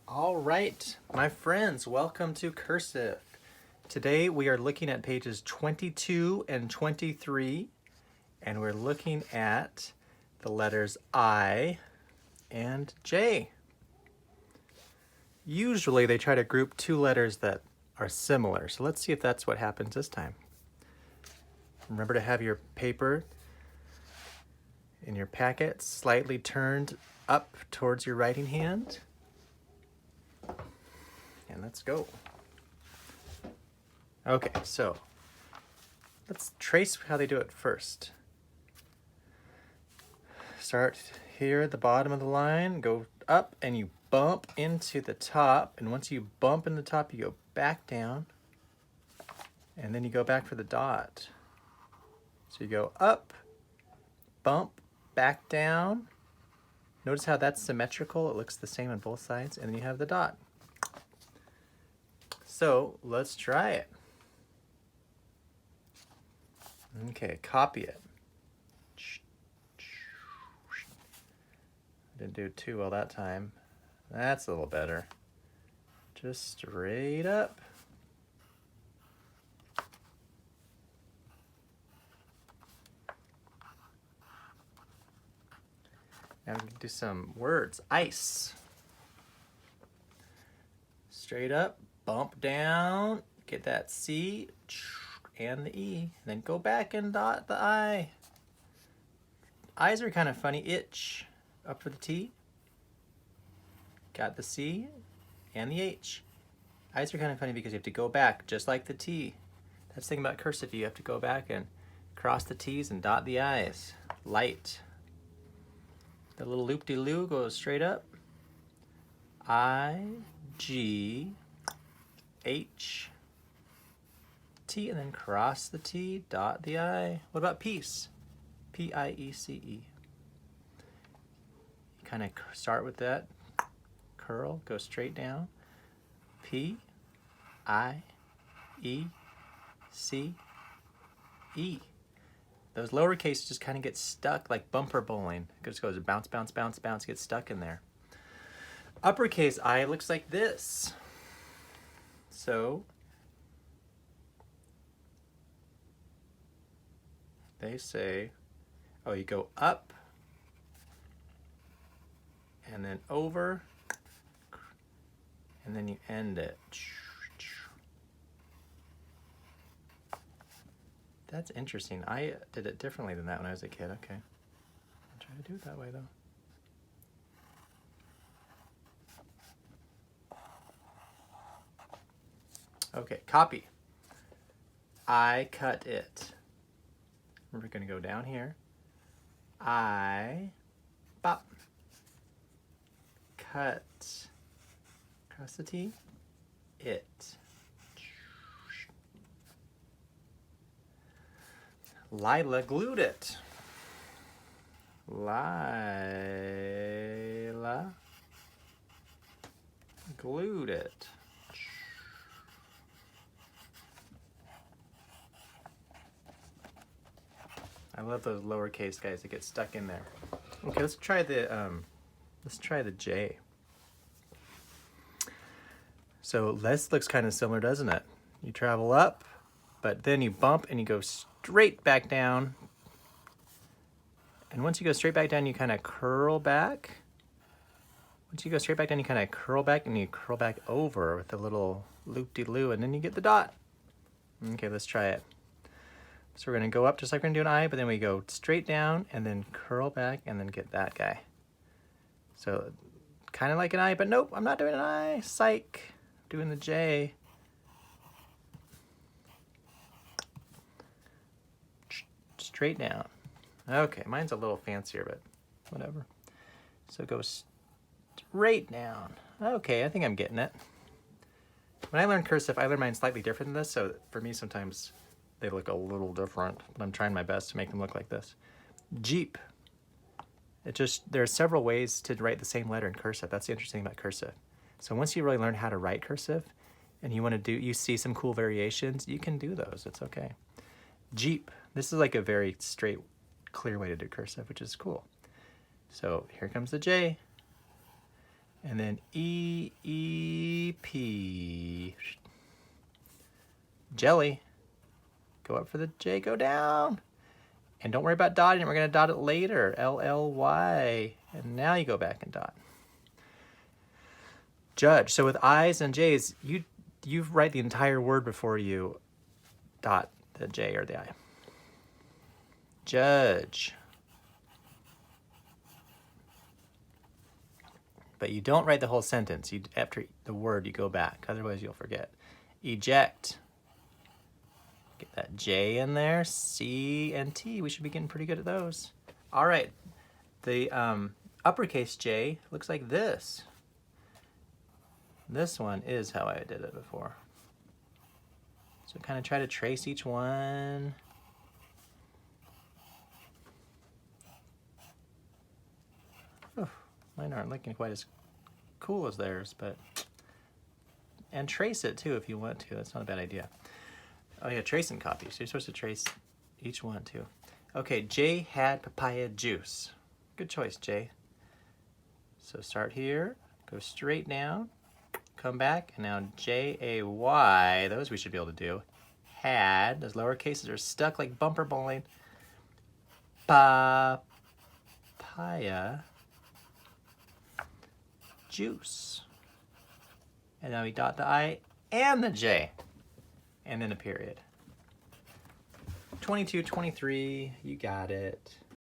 All right, my friends, welcome to Cursive. Today we are looking at pages 22 and 23, and we're looking at the letters I and J. Usually they try to group two letters that are similar, so let's see if that's what happens this time. Remember to have your paper in your packet slightly turned up towards your writing hand. And let's go. Okay, so let's trace how they do it first. Start here at the bottom of the line, go up and you bump into the top, and once you bump in the top you go back down, and then you go back for the dot. So you go up, bump, back down. Notice how that's symmetrical, it looks the same on both sides, and then you have the dot. So let's try it. Okay, copy it. Didn't do too well that time. That's a little better. Just straight up. Now we can do some words. Ice. Straight up, bump down, get that C and the E. Then go back and dot the I. I's are kind of funny. Itch. Up for the T. Got the C and the H. I's are kind of funny because you have to go back just like the T. That's the thing about cursive. You have to go back and cross the T's and dot the I's. Light. The little loop-de-loo goes straight up. I, G, H, T, and then cross the T, dot the I. What about peace? P-I-E-C-E. You kind of start with that curl, go straight down. P, I, E, C, E. Those lowercase just kind of get stuck like bumper bowling. It just goes bounce, bounce, bounce, bounce, get stuck in there. Uppercase I looks like this. So they say, oh, you go up and then over and then you end it. That's interesting. I did it differently than that when I was a kid. Okay. I'll try to do it that way though. Okay, copy. I cut it. We're going to go down here. I bop. Cut. Cross the T. It. Lila glued it. Lila glued it. I love those lowercase guys that get stuck in there. Okay, let's try the J. So this looks kind of similar, doesn't it? You travel up, but then you bump and you go straight back down. And once you go straight back down, you kind of curl back. Once you go straight back down, you kind of curl back and you curl back over with a little loop-de-loo, and then you get the dot. Okay, let's try it. So we're going to go up just like we're going to do an I, but then we go straight down and then curl back and then get that guy. So kind of like an I, but nope, I'm not doing an I. Psych. Doing the J. Straight down. Okay, mine's a little fancier, but whatever. So go straight down. Okay, I think I'm getting it. When I learned cursive, I learned mine slightly different than this, so for me sometimes they look a little different, but I'm trying my best to make them look like this. Jeep. There are several ways to write the same letter in cursive. That's the interesting thing about cursive. So once you really learn how to write cursive and you see some cool variations, you can do those. It's okay. Jeep. This is like a very straight, clear way to do cursive, which is cool. So here comes the J. And then E, E, P. Jelly. Go up for the J, go down. And don't worry about dotting it, we're gonna dot it later. L, L, Y. And now you go back and dot. Judge, so with I's and J's, you write the entire word before you dot the J or the I. Judge. But you don't write the whole sentence. After the word, you go back. Otherwise, you'll forget. Eject. Get that J in there. C and T. We should be getting pretty good at those. All right. The uppercase J looks like this. This one is how I did it before. So kind of try to trace each one. Oh, mine aren't looking quite as cool as theirs, but... And trace it too if you want to. That's not a bad idea. Oh yeah, trace and copy. So you're supposed to trace each one too. Okay, Jay had papaya juice. Good choice, Jay. So start here, go straight down, come back, and now J-A-Y, those we should be able to do. Had, those lower cases are stuck like bumper bowling. Papaya juice. And now we dot the I and the J. And then a period. 22, 23, you got it.